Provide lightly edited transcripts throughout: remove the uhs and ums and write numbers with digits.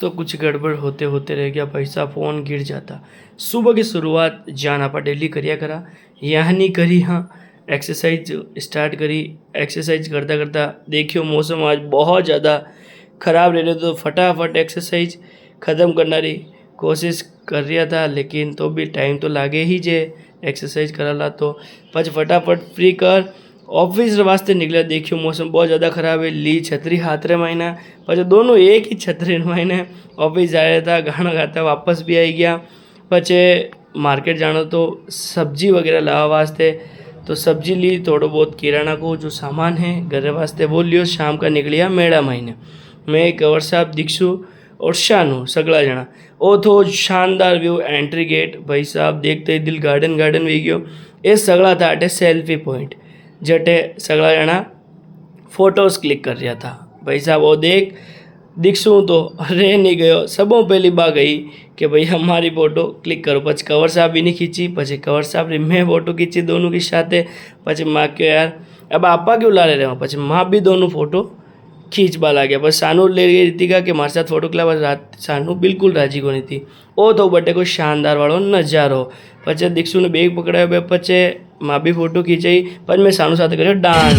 तो कुछ गड़बड़ होते होते रह गया भाई साहब, फ़ोन गिर जाता। सुबह की शुरुआत जान आपा डेली करिया करा, यहाँ नहीं करी। हाँ, एक्सरसाइज स्टार्ट करी। एक्सरसाइज करता करता देखियो मौसम आज बहुत ज़्यादा ख़राब रह रहे, तो फटाफट एक्सरसाइज ख़त्म करना रही कोशिश कर रहा था, लेकिन तो भी टाइम तो लागे ही जे एक्सरसाइज करा तो पछ फटाफट फ्री कर ऑफिस वास्ते निकला। देखियो मौसम बहुत ज़्यादा ख़राब है, ली छतरी हाथ रे मायने, पछे दोनों एक ही छतरी मायने ऑफिस जा रहा था, गाना गाता वापस भी आई गया। पछे मार्केट जाना तो सब्जी वगैरह लावा वास्ते, तो सब्जी ली, थोड़ा बहुत किराना को जो सामान है घर वास्ते वो लियो। शाम का निकलिया मेड़ा महीने मैं कंवर साहब दीक्षु और शानू सगला जना। ओ तो शानदार व्यू एंट्री गेट भाई साहब, देखते ही दिल गार्डन गार्डन वी गयो। ये सगला था अटे सेल्फी पॉइंट जटे सगला जना फोटोज़ क्लिक कर रहा था भाई साहब। वो देख दीक्षु तो रह नहीं गयो, सबों पहली बात गई कि भाई हमारी फ़ोटो क्लिक करो। पछ कंवर साहब भी नहीं खींची, पछे कंवर साहब री मैं फ़ोटो खींची दोनों की साथे। पछे माँ क्यों यार अब आपा क्यों ला रहे हो, पछे माँ भी दोनों फ़ोटो खींचवा ला गया। बस सानू ले गई रितिका कि मारे साथ फोटो क्लिक, रात सानू बिल्कुल राजी को नहीं थी। ओ तो बटे को शानदार वालों नज़ारो। पछे दीक्षु ने बेग पकड़ा, पछे माँ भी फोटो खींचाई, पर मैं सानू साथ कर्यो डांस।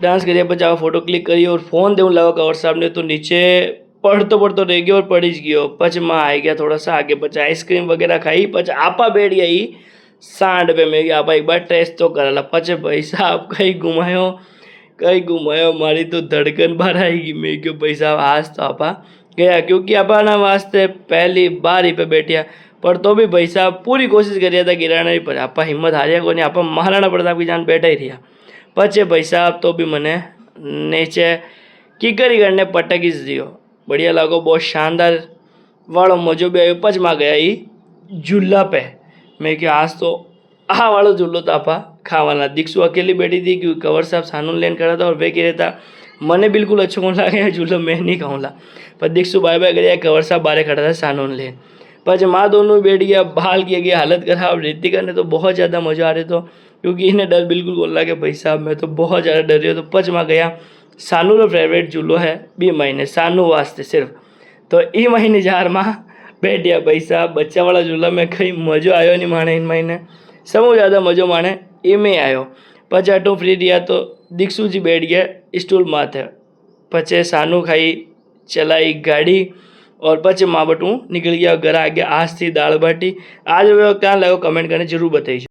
डांस करिए પછી આ फोटो क्लिक करी और फोन देने लगा कंवर साहब ने, तो नीचे पढ़तो पढ़तो रह गयो और पड़ी ज गयो। पछ माँ आई गया थोड़ा सा आगे, पछ आइसक्रीम वगैरह खाई, पछ आपा बैठ गई सांड पे। मैं आप एक बार टेस्ट तो करेला। पछे भाई साहब कहीं घुमायो, मारी तो धड़कन बाहर आएगी। मैं क्यों भाई साहब आज तो आपा गया, क्योंकि आपा ना वास्ते पहली बार ही पे बैठिया, पर तो भी भाई साहब पूरी कोशिश कर रहा था गिराना, पर आपा हिम्मत हारिया को नहीं, आपा महाराणा प्रताप की जान बैठा ही रहा। पछे भाई साहब तो भी मने नीचे कीकरी करने पटकी ज दियो, बढ़िया लागो, बहुत शानदार वालों मजो भी आयो। पछ में गया ही झूला पे। मैं क्या आज तो आ वालों झूलो तो आपा खावाना। दीक्षु अकेली बैठी थी क्योंकि कंवर साहब सानू लेन करा था और वे कह रहा था मने बिल्कुल अच्छो कौन लगे झूलो, मैं नहीं खाऊंगा। पर दीक्षु बाय बाय कर कंवर साहब बारे खड़ा था सानू लेन। पर माँ दोनों बैठ गया, बहाल किया गया, हालत खराब। रितिका ने तो बहुत ज़्यादा मज़ा आ रहे तो, क्योंकि इन्हें डर बिल्कुल बोल रहा कि भाई साहब मैं तो बहुत ज़्यादा डर रही हूँ। तो पच में गया, सानू रो फेवरेट झूलो है बी महीने सानू वास्ते सिर्फ, तो ई महीने जार में बैठिया भाई साहब। बच्चा वाला झूला में कहीं मज़ो आयो नहीं माने, इन महीने सबसे ज़्यादा मज़ो माने ए में आयो। पच आटो फ्री दिया तो दीक्षु जी बैठ गया स्टूल माथे, पचे सानू खाई चलाई गाड़ी और पचे माँ बटू निकल गया घर आ गया। आज थी दाल बाटी। आज वो क्या लगो कमेंट करने जरूर बताइए।